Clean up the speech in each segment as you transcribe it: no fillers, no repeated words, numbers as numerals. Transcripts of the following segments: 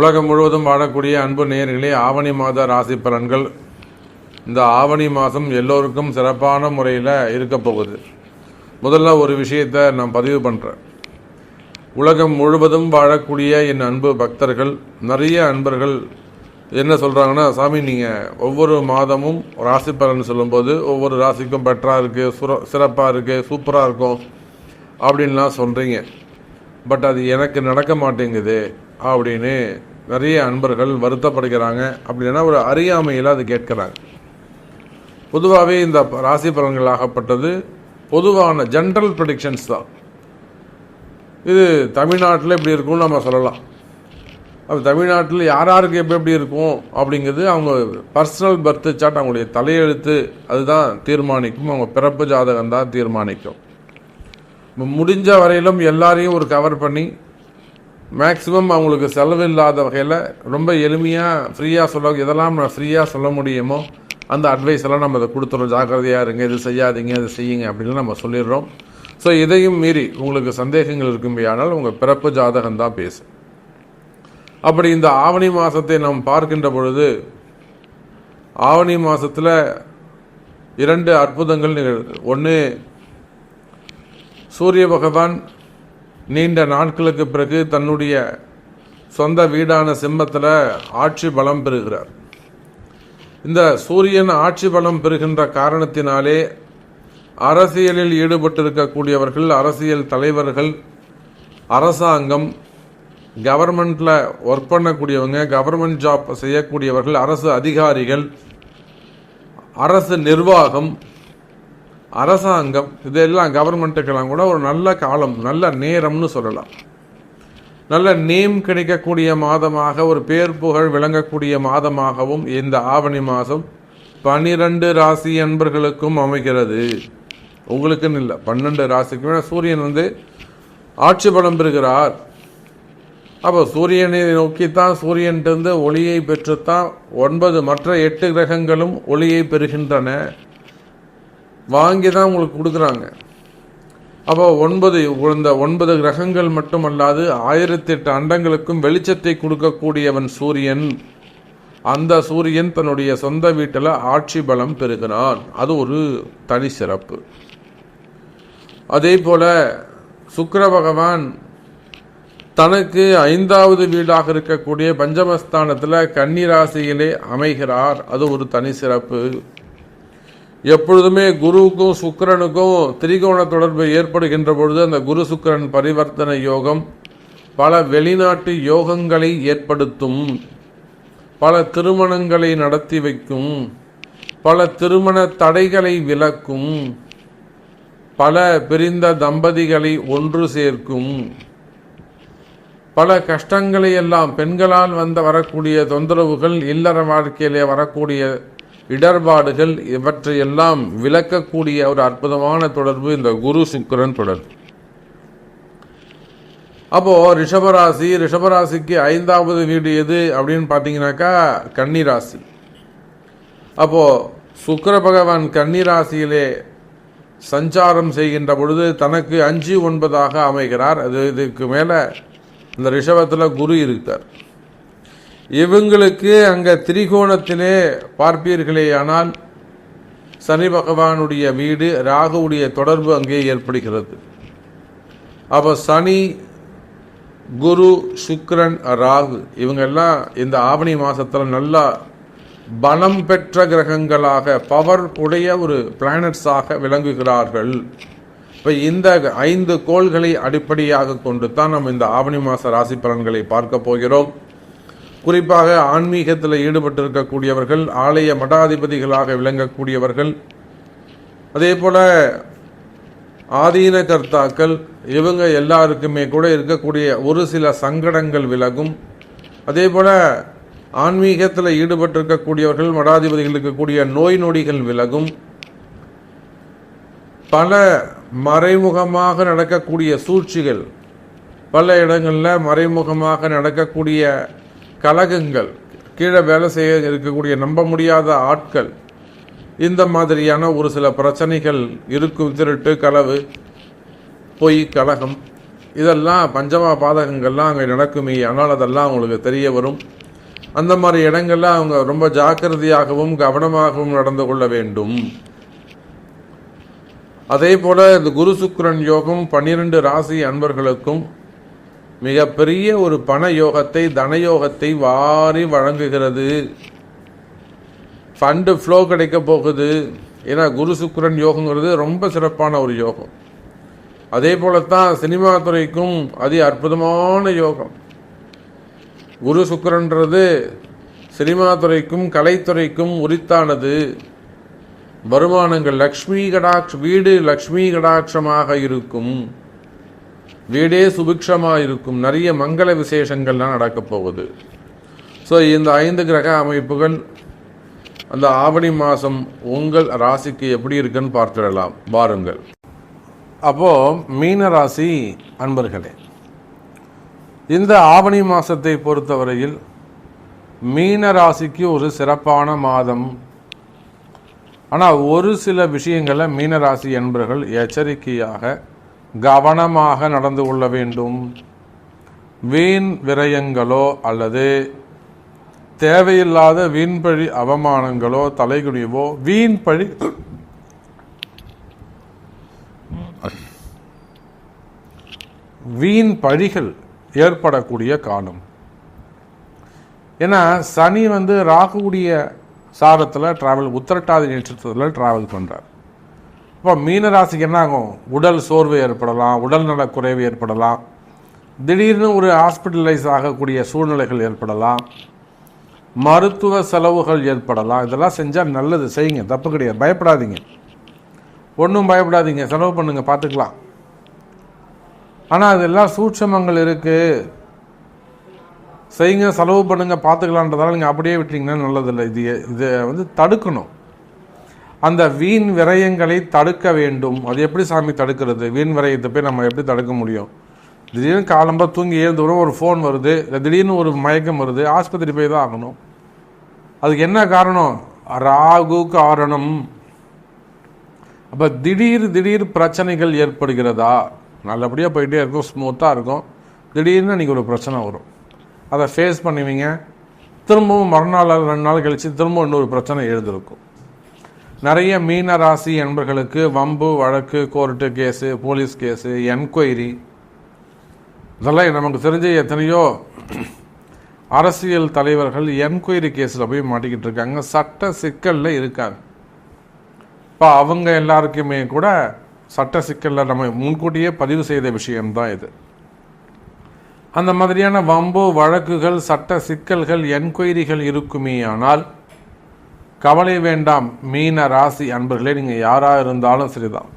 உலகம் முழுவதும் வாழக்கூடிய அன்பு நேயர்களே, ஆவணி மாத ராசி பலன்கள். இந்த ஆவணி மாதம் எல்லோருக்கும் சிறப்பான முறையில் இருக்க போகுது. முதல்ல ஒரு விஷயத்தை நான் பதிவு பண்ணுறேன். உலகம் முழுவதும் வாழக்கூடிய என் அன்பு பக்தர்கள், நிறைய அன்பர்கள் என்ன சொல்கிறாங்கன்னா, சாமி நீங்கள் ஒவ்வொரு மாதமும் ராசி பலன் சொல்லும்போது ஒவ்வொரு ராசிக்கும் பெட்டராக இருக்குது, சிறப்பாக இருக்குது, சூப்பராக இருக்கும் அப்படின்லாம் சொல்கிறீங்க. பட் அது எனக்கு நடக்க மாட்டேங்குது அப்படின்னு நிறைய அன்பர்கள் வருத்தப்படுகிறாங்க. அப்படின்னா ஒரு அறியாமையில் அது கேட்குறாங்க. பொதுவாகவே இந்த ராசி பலன்களாகப்பட்டது பொதுவான ஜென்ரல் ப்ரெடிக்ஷன்ஸ் தான். இது தமிழ்நாட்டில் இப்படி இருக்கும்னு நம்ம சொல்லலாம். அது தமிழ்நாட்டில் யாருக்கு எப்படி இருக்கும் அப்படிங்கிறது அவங்க பர்சனல் பர்த் சார்ட், அவங்களுடைய தலையெழுத்து அதுதான் தீர்மானிக்கும். அவங்க பிறப்பு ஜாதகம் தான் தீர்மானிக்கும். முடிஞ்ச வரையிலும் எல்லாரையும் ஒரு கவர் பண்ணி மேக்ஸிமம் அவங்களுக்கு செலவு இல்லாத வகையில் ரொம்ப எளிமையாக ஃப்ரீயாக எதெல்லாம் நான் ஃப்ரீயாக சொல்ல முடியுமோ அந்த அட்வைஸ் எல்லாம் நம்ம அதை கொடுத்துறோம். ஜாக்கிரதையாக இருங்க, இது செய்யாதீங்க, இது செய்யுங்க அப்படின்னு நம்ம சொல்லிடுறோம். ஸோ இதையும் மீறி உங்களுக்கு சந்தேகங்கள் இருக்கும்படியானால் உங்கள் பிறப்பு ஜாதகம் தான் பேசும். அப்படி இந்த ஆவணி மாதத்தை நாம் பார்க்கின்ற பொழுது ஆவணி மாதத்தில் 2 அற்புதங்கள் நிகழ்து. ஒன்று, சூரிய பகவான் நீண்ட நாட்களுக்கு பிறகு தன்னுடைய சொந்த வீடான சிம்மத்தில் ஆட்சி பலம் பெறுகிறார். இந்த சூரியன் ஆட்சி பலம் பெறுகின்ற காரணத்தினாலே அரசியலில் ஈடுபட்டிருக்கக்கூடியவர்கள், அரசியல் தலைவர்கள், அரசாங்கம், கவர்மெண்ட்டில் ஒர்க் பண்ணக்கூடியவங்க, கவர்மெண்ட் ஜாப் செய்யக்கூடியவர்கள், அரசு அதிகாரிகள், அரசு நிர்வாகம், அரசாங்கம், இதெல்லாம் கவர்மெண்ட்டுக்கெல்லாம் கூட ஒரு நல்ல காலம், நல்ல நேரம்னு சொல்லலாம். நல்ல நேம் கிடைக்கக்கூடிய மாதமாக, ஒரு பேர் புகழ் விளங்கக்கூடிய மாதமாகவும் இந்த ஆவணி மாதம் 12 ராசி அன்பர்களுக்கும் அமைகிறது. உங்களுக்குன்னு இல்லை, 12 ராசிக்குமே சூரியன் ஆட்சி பலம் பெறுகிறார். அப்போ சூரியனை நோக்கித்தான், சூரியன்ட்டு ஒளியை பெற்றுத்தான் 9 மற்ற 8 கிரகங்களும் ஒளியை பெறுகின்றன. வாங்கி தான் உங்களுக்கு கொடுக்குறாங்க. அப்போ 9 கிரகங்கள் மட்டுமல்லாது 1008 அண்டங்களுக்கும் வெளிச்சத்தை கொடுக்கக்கூடியவன் சூரியன். அந்த சூரியன் தன்னுடைய சொந்த வீட்டில் ஆட்சி பலம் பெறுகிறான். அது ஒரு தனி சிறப்பு. அதே போல சுக்கிர பகவான் தனக்கு 5வது வீடாக இருக்கக்கூடிய பஞ்சமஸ்தானத்தில் கன்னி ராசியிலே அமைகிறார். அது ஒரு தனி சிறப்பு. எப்பொழுதுமே குருவுக்கும் சுக்கிரனுக்கும் திரிகோண தொடர்பு ஏற்படுகின்ற பொழுது அந்த குரு சுக்கிரன் பரிவர்த்தனை யோகம் பல வெளிநாட்டு யோகங்களை ஏற்படுத்தும், பல திருமணங்களை நடத்தி வைக்கும், பல திருமண தடைகளை விலக்கும், பல பிரிந்த தம்பதிகளை ஒன்று சேர்க்கும், பல கஷ்டங்களை எல்லாம், பெண்களால் வரக்கூடிய தொந்தரவுகள், இல்லற வாழ்க்கையிலே வரக்கூடிய இடர்பாடுகள், இவற்றையெல்லாம் விளக்கக்கூடிய ஒரு அற்புதமான தொடர்பு இந்த குரு சுக்கிரன் தொடர்பு. அப்போ ரிஷபராசிக்கு 5வது வீடு எது அப்படின்னு பார்த்தீங்கன்னாக்கா கன்னி ராசி. அப்போ சுக்கிர பகவான் கன்னி ராசியிலே சஞ்சாரம் செய்கின்ற பொழுது தனக்கு 5, 9ஆக அமைகிறார். இதுக்கு மேலே இந்த ரிஷபத்தில் குரு இருக்கார். இவங்களுக்கு அங்கே திரிகோணத்திலே பார்ப்பீர்களேயானால் சனி பகவானுடைய வீடு, ராகுவுடைய தொடர்பு அங்கே ஏற்படுகிறது. அப்போ சனி, குரு, சுக்கிரன், ராகு இவங்கெல்லாம் இந்த ஆவணி மாதத்தில் நல்லா பலம் பெற்ற கிரகங்களாக, பவர் உடைய ஒரு பிளானட்ஸாக விளங்குகிறார்கள். இப்போ இந்த 5 கோள்களை அடிப்படையாக கொண்டு தான் நம்ம இந்த ஆவணி மாத ராசி பலன்களை பார்க்க போகிறோம். குறிப்பாக ஆன்மீகத்தில் ஈடுபட்டிருக்கக்கூடியவர்கள், ஆலய மடாதிபதிகளாக விளங்கக்கூடியவர்கள், அதே போல ஆதீன கர்த்தாக்கள், இவங்க எல்லாருக்குமே கூட இருக்கக்கூடிய ஒரு சில சங்கடங்கள் விலகும். அதே போல ஆன்மீகத்தில் ஈடுபட்டிருக்கக்கூடியவர்கள், மடாதிபதிகள் இருக்கக்கூடிய நோய் நொடிகள் விலகும். பல மறைமுகமாக நடக்கக்கூடிய சூழ்ச்சிகள், பல இடங்களில் மறைமுகமாக நடக்கக்கூடிய கலகங்கள், கீழே வேலை செய்ய இருக்கக்கூடிய நம்ப முடியாத ஆட்கள், இந்த மாதிரியான ஒரு சில பிரச்சனைகள் இருக்கும். திருட்டு, களவு, பொய், கலகம், இதெல்லாம் பஞ்சமா பாதகங்கள்லாம் அங்கே நடக்குமே, ஆனால் அதெல்லாம் அவங்களுக்கு தெரிய வரும். அந்த மாதிரி இடங்கள்ல அவங்க ரொம்ப ஜாக்கிரதையாகவும் கவனமாகவும் நடந்து கொள்ள வேண்டும். அதே போல இந்த குரு சுக்கிரன் யோகம் 12 ராசி அன்பர்களுக்கும் மிகப்பெரிய ஒரு பண யோகத்தை, தன யோகத்தை வாரி வழங்குகிறது. ஃபண்டு ஃப்ளோ கிடைக்க போகுது. ஏன்னா குரு சுக்கிரன் யோகங்கிறது ரொம்ப சிறப்பான ஒரு யோகம். அதே போலத்தான் சினிமா துறைக்கும் அதி அற்புதமான யோகம். குரு சுக்கிரன்றது சினிமா துறைக்கும் கலைத்துறைக்கும் உரித்தானது. வருமானங்கள் வீடு லக்ஷ்மி கடாட்சமாக இருக்கும். வீடே சுபிக்ஷமாக இருக்கும். நிறைய மங்கள விசேஷங்கள்லாம் நடக்கப் போகுது. ஸோ இந்த 5 கிரக அமைப்புகள் அந்த ஆவணி மாதம் உங்கள் ராசிக்கு எப்படி இருக்குன்னு பார்த்துடலாம் பாருங்கள். அப்போது மீன ராசி அன்பர்களே, இந்த ஆவணி மாதத்தை பொறுத்தவரையில் மீன ராசிக்கு ஒரு சிறப்பான மாதம். ஆனால் ஒரு சில விஷயங்களை மீனராசி என்பர்கள் எச்சரிக்கையாக கவனமாக நடந்து கொள்ள வேண்டும். வீண் விரயங்களோ அல்லது தேவையில்லாத வீண்பழி அவமானங்களோ தலைகுனிவோ வீண் பழிகள் ஏற்படக்கூடிய காலம். ஏன்னா சனி ராகுடைய சாரத்தில் உத்திரட்டாதி நட்சத்திரத்தில் டிராவல் பண்ணுறார். இப்போ மீனராசிக்கு என்ன ஆகும்? உடல் சோர்வு ஏற்படலாம், உடல் நலக்குறைவு ஏற்படலாம், திடீர்னு ஒரு ஹாஸ்பிட்டலைஸ் ஆகக்கூடிய சூழ்நிலைகள் ஏற்படலாம், மருத்துவ செலவுகள் ஏற்படலாம். இதெல்லாம் செஞ்சால் நல்லது, செய்யுங்க, தப்பு கிடையாது, பயப்படாதீங்க, ஒன்றும் பயப்படாதீங்க, செலவு பண்ணுங்க, பார்த்துக்கலாம். ஆனால் அதெல்லாம் சூட்சமங்கள் இருக்குது, செய்யுங்க, செலவு பண்ணுங்க, பார்த்துக்கலான்றதால நீங்கள் அப்படியே விட்டீங்கன்னா நல்லதில்லை. இதை தடுக்கணும். அந்த வீண் விரயங்களை தடுக்க வேண்டும். அது எப்படி சாமி தடுக்கிறது? வீண் விரயத்தை போய் நம்ம எப்படி தடுக்க முடியும்? திடீர்னு காலம்பா தூங்கி ஏழுந்தோறும் ஒரு ஃபோன் வருது, இல்லை திடீர்னு ஒரு மயக்கம் வருது, ஆஸ்பத்திரி போய் தான் ஆகணும். அதுக்கு என்ன காரணம்? ராகு காரணம். அப்போ திடீர் பிரச்சனைகள் ஏற்படுகிறதா? நல்லபடியாக போயிட்டே இருக்கும், ஸ்மூத்தாக இருக்கும், திடீர்னு அன்றைக்கி ஒரு பிரச்சனை வரும். அதை ஃபேஸ் பண்ணுவீங்க, திரும்பவும் மறுநாள் 2 நாள் கழித்து திரும்ப இன்னொரு பிரச்சனை எழுதிருக்கும். நிறைய மீன ராசி என்பர்களுக்கு வம்பு வழக்கு, court case, police case, enquiry, இதெல்லாம் நமக்கு தெரிஞ்ச எத்தனையோ அரசியல் தலைவர்கள் என்கொயரி கேஸில் போய் மாட்டிக்கிட்டு இருக்காங்க, சட்ட சிக்கலில் இருக்காங்க. இப்போ அவங்க எல்லாருக்குமே கூட சட்ட சிக்கலில் நம்ம முன்கூட்டியே பதிவு செய்த விஷயம்தான் இது. அந்த மாதிரியான வம்பு வழக்குகள், சட்ட சிக்கல்கள், என்கொயரிகள் இருக்குமே. ஆனால் கவலை வேண்டாம் மீன ராசி அன்பர்களே, நீங்கள் யாராக இருந்தாலும் சரிதான்.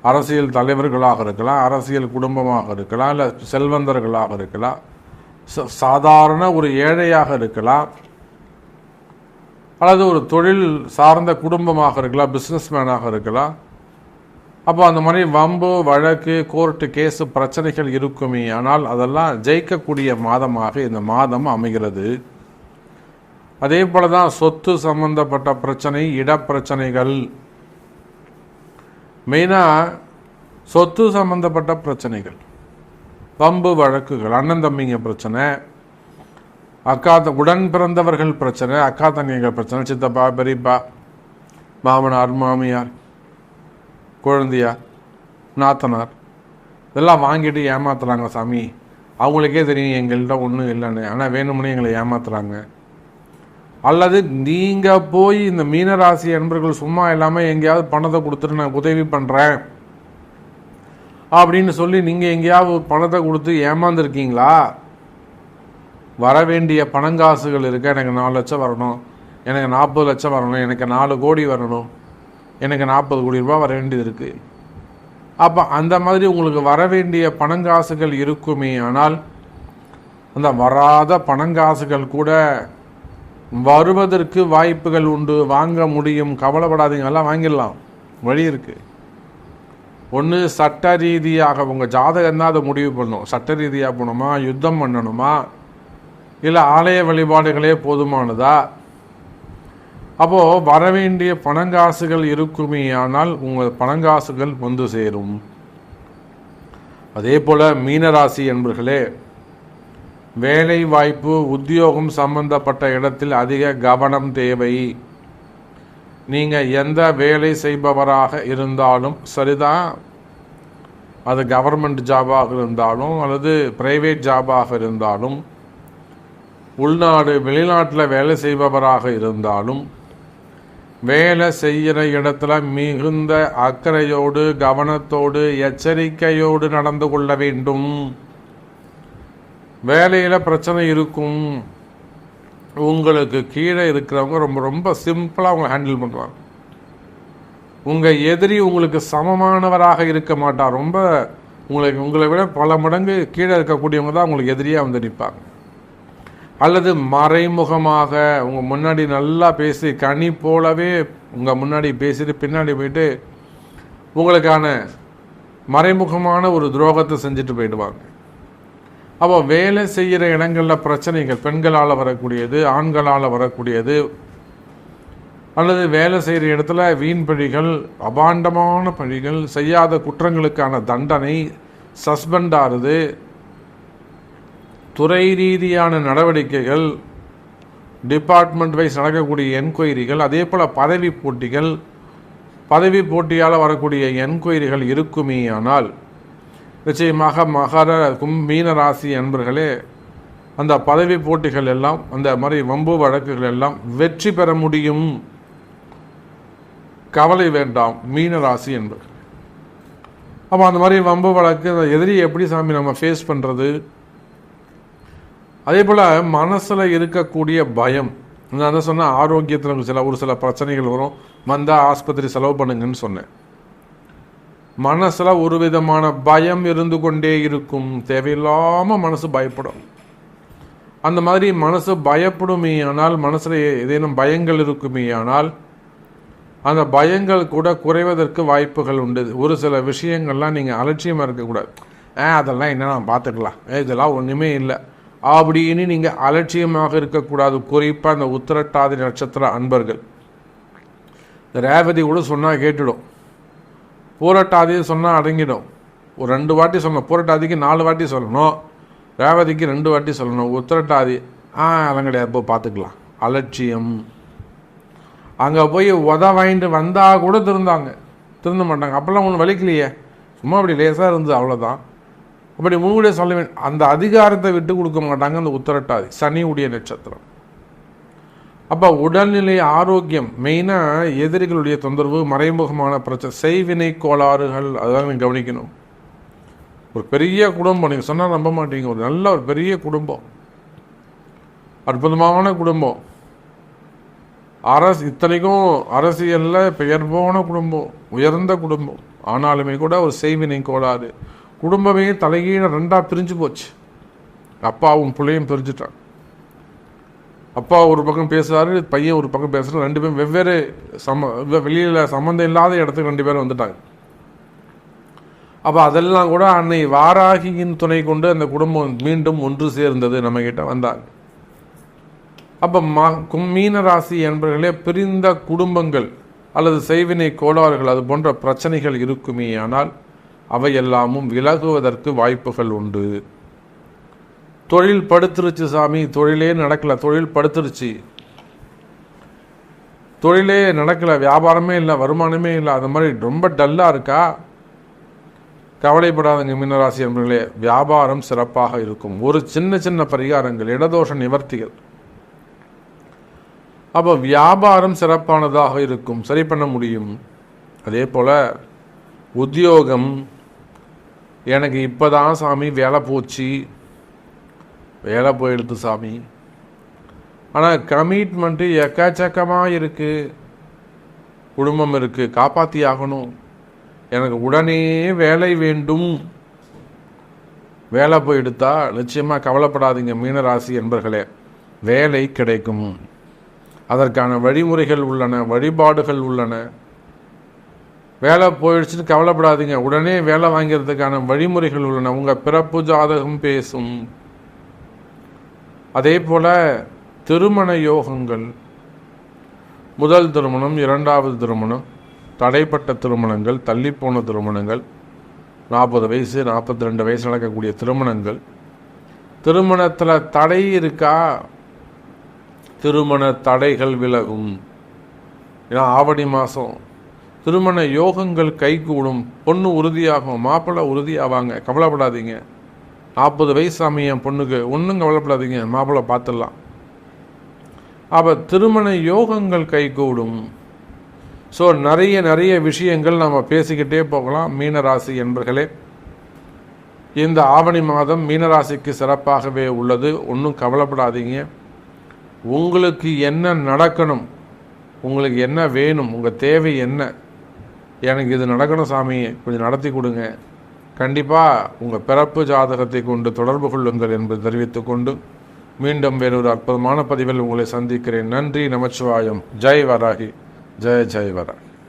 அரசியல் தலைவர்களாக இருக்கலாம், அரசியல் குடும்பமாக இருக்கலாம், இல்லை செல்வந்தர்களாக இருக்கலாம், சாதாரண ஒரு ஏழையாக இருக்கலாம், அல்லது ஒரு தொழில் சார்ந்த குடும்பமாக இருக்கலாம், பிஸ்னஸ் மேனாக இருக்கலாம். அப்போ அந்த மாதிரி வம்பு வழக்கு, கோர்ட்டு கேஸு பிரச்சனைகள் இருக்குமே. ஆனால் அதெல்லாம் ஜெயிக்கக்கூடிய மாதமாக இந்த மாதம் அமைகிறது. அதே போல தான் சொத்து சம்பந்தப்பட்ட பிரச்சனை, இடப்பிரச்சனைகள், மெயினாக சொத்து சம்பந்தப்பட்ட பிரச்சனைகள், வம்பு வழக்குகள், அண்ணன் தம்பிங்க பிரச்சனை, உடன் பிறந்தவர்கள் பிரச்சனை, அக்கா தங்கைகள் பிரச்சனை, சித்தப்பா பெரியப்பா, மாமனார் மாமியார், குழந்தையார், நாத்தனார், இதெல்லாம் வாங்கிட்டு ஏமாத்துறாங்க சாமி. அவங்களுக்கே தெரியும் எங்கள்கிட்ட ஒன்றும் இல்லைன்னு, ஆனால் வேணும்னே எங்களை ஏமாத்துறாங்க. அல்லது நீங்கள் போய் இந்த மீனராசி என்பர்கள் சும்மா இல்லாமல் எங்கேயாவது பணத்தை கொடுத்துட்டு நான் உதவி பண்ணுறேன் அப்படின்னு சொல்லி நீங்கள் எங்கேயாவது பணத்தை கொடுத்து ஏமாந்துருக்கீங்களா? வர வேண்டிய பணங்காசுகள் இருக்க, எனக்கு 4 லட்சம் வரணும், எனக்கு 40 லட்சம் வரணும், எனக்கு 4 கோடி வரணும், எனக்கு 40 கோடி ரூபாய் வர வேண்டியது இருக்குது. அப்போ அந்த மாதிரி உங்களுக்கு வர வேண்டிய பணங்காசுகள் இருக்குமே. ஆனால் அந்த வராத பணங்காசுகள் கூட வருவதற்கு வாய்ப்புகள் உண்டு, வாங்க முடியும், கவலைப்படாதீங்க, எல்லாம் வாங்கிடலாம், வழி இருக்குது. ஒன்று சட்ட ரீதியாக உங்கள் ஜாதகம் தான் அதை முடிவு பண்ணணும். சட்ட ரீதியாக போகணுமா, யுத்தம் பண்ணணுமா, இல்லை ஆலய வழிபாடுகளே போதுமானதா? அப்போது வர வேண்டிய பணங்காசுகள் இருக்குமே. ஆனால் உங்கள் பணங்காசுகள் வந்து சேரும். அதே போல் மீனராசி என்பர்களே, வேலை வாய்ப்பு உத்தியோகம் சம்பந்தப்பட்ட இடத்தில் அதிக கவனம் தேவை. நீங்கள் எந்த வேலை செய்பவராக இருந்தாலும் சரிதான், அது கவர்மெண்ட் ஜாபாக இருந்தாலும் அல்லது பிரைவேட் ஜாபாக இருந்தாலும், உள்நாடு வெளிநாட்டில் வேலை செய்பவராக இருந்தாலும், வேலை செய்கிற இடத்துல மிகுந்த அக்கறையோடு கவனத்தோடு எச்சரிக்கையோடு நடந்து கொள்ள வேண்டும். வேலையில் பிரச்சனை இருக்கும். உங்களுக்கு கீழே இருக்கிறவங்க ரொம்ப ரொம்ப சிம்பிளாக அவங்க ஹேண்டில் பண்ணுவாங்க. உங்கள் எதிரி உங்களுக்கு சமமானவராக இருக்க மாட்டார். ரொம்ப உங்களை விட பல மடங்கு கீழே இருக்கக்கூடியவங்க தான் உங்களுக்கு எதிரியாக வந்து நிற்பாங்க. அல்லது மறைமுகமாக உங்கள் முன்னாடி நல்லா பேசி கனி போலவே உங்கள் முன்னாடி பேசிட்டு பின்னாடி போயிட்டு உங்களுக்கான மறைமுகமான ஒரு துரோகத்தை செஞ்சுட்டு போயிடுவாங்க. அப்போ வேலை செய்கிற இடங்களில் பிரச்சனைகள் பெண்களால் வரக்கூடியது, ஆண்களால் வரக்கூடியது, அல்லது வேலை செய்கிற இடத்துல வீண் பழிகள், அபாண்டமான பழிகள், செய்யாத குற்றங்களுக்கான தண்டனை, சஸ்பெண்ட் ஆகுது, துறை ரீதியான நடவடிக்கைகள், டிபார்ட்மெண்ட் வைஸ் நடக்கக்கூடிய என்கொயரிகள், அதே போல் பதவி போட்டிகள், பதவி போட்டியால் வரக்கூடிய என்கொயரிகள் இருக்குமே. ஆனால் நிச்சயமாக மீன ராசி என்பர்களே, அந்த பதவி போட்டிகள் எல்லாம், அந்த மாதிரி வம்பு வழக்குகள் எல்லாம் வெற்றி பெற முடியும். கவலை வேண்டாம் மீன ராசி என்பர்கள். அப்போ அந்த மாதிரி வம்பு வழக்கு எதிரியை எப்படி சாமி நம்ம ஃபேஸ் பண்ணுறது? அதே போல் மனசில் இருக்கக்கூடிய பயம், நான் தான் சொன்னேன், ஆரோக்கியத்தில் ஒரு சில பிரச்சனைகள் வரும், வந்தால் ஆஸ்பத்திரி செலவு பண்ணுங்கன்னு சொன்னேன். மனசில் ஒரு விதமான பயம் இருந்து கொண்டே இருக்கும். தேவையில்லாமல் மனசு பயப்படும். அந்த மாதிரி மனசு பயப்படுமே ஆனால், மனசில் ஏதேனும் பயங்கள் இருக்குமே ஆனால், அந்த பயங்கள் கூட குறைவதற்கு வாய்ப்புகள் உண்டு. ஒரு சில விஷயங்கள்லாம் நீங்கள் அலட்சியமாக இருக்கக்கூடாது. அதெல்லாம் என்ன நான் பார்த்துக்கலாம், இதெல்லாம் ஒன்றுமே இல்லை அப்படின்னு நீங்கள் அலட்சியமாக இருக்கக்கூடாது. குறிப்பாக அந்த உத்திரட்டாதி நட்சத்திர அன்பர்கள். இந்த ரேவதி கூட சொன்னால் கேட்டுடும், பூரட்டாதி சொன்னால் அடங்கிடும். ஒரு 2 வாட்டி சொல்லணும், பூரட்டாதிக்கு 4 வாட்டி சொல்லணும், ரேவதிக்கு 2 வாட்டி சொல்லணும். உத்திரட்டாதி அதெல்லாம் கிடையாது, போய் பார்த்துக்கலாம். அலட்சியம். அங்கே போய் வாங்கிட்டு வந்தால் கூட திருந்த மாட்டாங்க. அப்போல்லாம் ஒன்றும் வலிக்கலையே, சும்மா அப்படி லேசாக இருந்தது, அவ்வளோதான். அப்படி முன்கூடிய சொல்ல வேண்டும். அந்த அதிகாரத்தை விட்டு கொடுக்க மாட்டாங்க அந்த உத்திரட்டாதி, சனி உடைய நட்சத்திரம். அப்போ உடல்நிலை ஆரோக்கியம், மெயினாக எதிரிகளுடைய தொந்தரவு, மறைமுகமான பிரச்சனை, செய்வினை கோளாறுகள், அதெல்லாம் நீங்கள் கவனிக்கணும். ஒரு பெரிய குடும்பம், நீங்கள் சொன்னால் நம்ப மாட்டீங்க, ஒரு நல்ல ஒரு பெரிய குடும்பம், அற்புதமான குடும்பம், இத்தனைக்கும் அரசியலில் பெயர் போன குடும்பம், உயர்ந்த குடும்பம், ஆனாலுமே கூட ஒரு செய்வினை கோளாறு, குடும்பமே தலைகீழ 2ஆக பிரிஞ்சு போச்சு. அப்பாவும் பிள்ளையும் பிரிஞ்சுட்டான். அப்பா ஒரு பக்கம் பேசுகிறாரு, பையன் ஒரு பக்கம் பேசுகிறார். 2 பேரும் வெவ்வேறு வெளியில் சம்மந்தம் இல்லாத இடத்துக்கு 2 பேரும் வந்துட்டாங்க. அப்போ அதெல்லாம் கூட அன்னை வாராகியின் துணை கொண்டு அந்த குடும்பம் மீண்டும் ஒன்று சேர்ந்தது, நம்மகிட்ட வந்தாங்க. அப்போ மீன ராசி என்பவர்களே, பிரிந்த குடும்பங்கள் அல்லது செய்வினை கோளாறுகள் அது போன்ற பிரச்சனைகள் இருக்குமே ஆனால் அவையெல்லாமும் விலகுவதற்கு வாய்ப்புகள் உண்டு. தொழில் படுத்துருச்சு சாமி, தொழிலே நடக்கலை, தொழில் படுத்துருச்சு, தொழிலே நடக்கலை, வியாபாரமே இல்லை, வருமானமே இல்லை, அது மாதிரி ரொம்ப டல்லாக இருக்கா, கவலைப்படாதுங்க மீனராசி என்பவர்களே, வியாபாரம் சிறப்பாக இருக்கும். ஒரு சின்ன சின்ன பரிகாரங்கள், இடதோஷ நிவர்த்திகள், அப்போ வியாபாரம் சிறப்பானதாக இருக்கும், சரி பண்ண முடியும். அதே போல் உத்தியோகம், எனக்கு இப்போ தான் சாமி வேலை போச்சு, வேலை போயிடுது சாமி, ஆனால் கமிட்மெண்ட்டு எக்கச்சக்கமாக இருக்குது, குடும்பம் இருக்குது, காப்பாற்றி ஆகணும், எனக்கு உடனே வேலை வேண்டும், வேலை போயிடுத்தா நிச்சயமாக கவலைப்படாதீங்க மீனராசி என்பர்களே, வேலை கிடைக்கும். அதற்கான வழிமுறைகள் உள்ளன, வழிபாடுகள் உள்ளன. வேலை போயிடுச்சுன்னு கவலைப்படாதீங்க, உடனே வேலை வாங்கிறதுக்கான வழிமுறைகள் உள்ளன. உங்கள் பிறப்பு ஜாதகம் பேசும். அதே போல் திருமண யோகங்கள், முதல் திருமணம், 2வது திருமணம், தடைப்பட்ட திருமணங்கள், தள்ளிப்போன திருமணங்கள், 40 வயசு 42 வயசு நடக்கக்கூடிய திருமணங்கள், திருமணத்தில் தடை இருக்கா? திருமண தடைகள் விலகும். ஏன்னா ஆவணி மாதம் திருமண யோகங்கள் கைகூடும், பொண்ணு உறுதியாகும், மாப்பிள்ளை உறுதியாவாங்க. கவலைப்படாதீங்க. 40 வயசு என் பொண்ணுக்கு, ஒன்றும் கவலைப்படாதீங்க, மாப்பிள்ளை பார்த்துடலாம். அப்போ திருமண யோகங்கள் கைகூடும். ஸோ நிறைய விஷயங்கள் நம்ம பேசிக்கிட்டே போகலாம். மீனராசி என்பர்களே, இந்த ஆவணி மாதம் மீனராசிக்கு சிறப்பாகவே உள்ளது. ஒன்றும் கவலைப்படாதீங்க. உங்களுக்கு என்ன நடக்கணும், உங்களுக்கு என்ன வேணும், உங்கள் தேவை என்ன, எனக்கு இது நடக்கணும் சாமி, கொஞ்சம் நடத்தி கொடுங்க, கண்டிப்பாக உங்கள் பிறப்பு ஜாதகத்தை கொண்டு தொடர்பு கொள்ளுங்கள் என்பது தெரிவித்துக்கொண்டு மீண்டும் வேறொரு அற்புதமான பதிவில் உங்களை சந்திக்கிறேன். நன்றி. நமச்சிவாயம். ஜெய் வராகி. ஜெய் ஜெய் வராகி.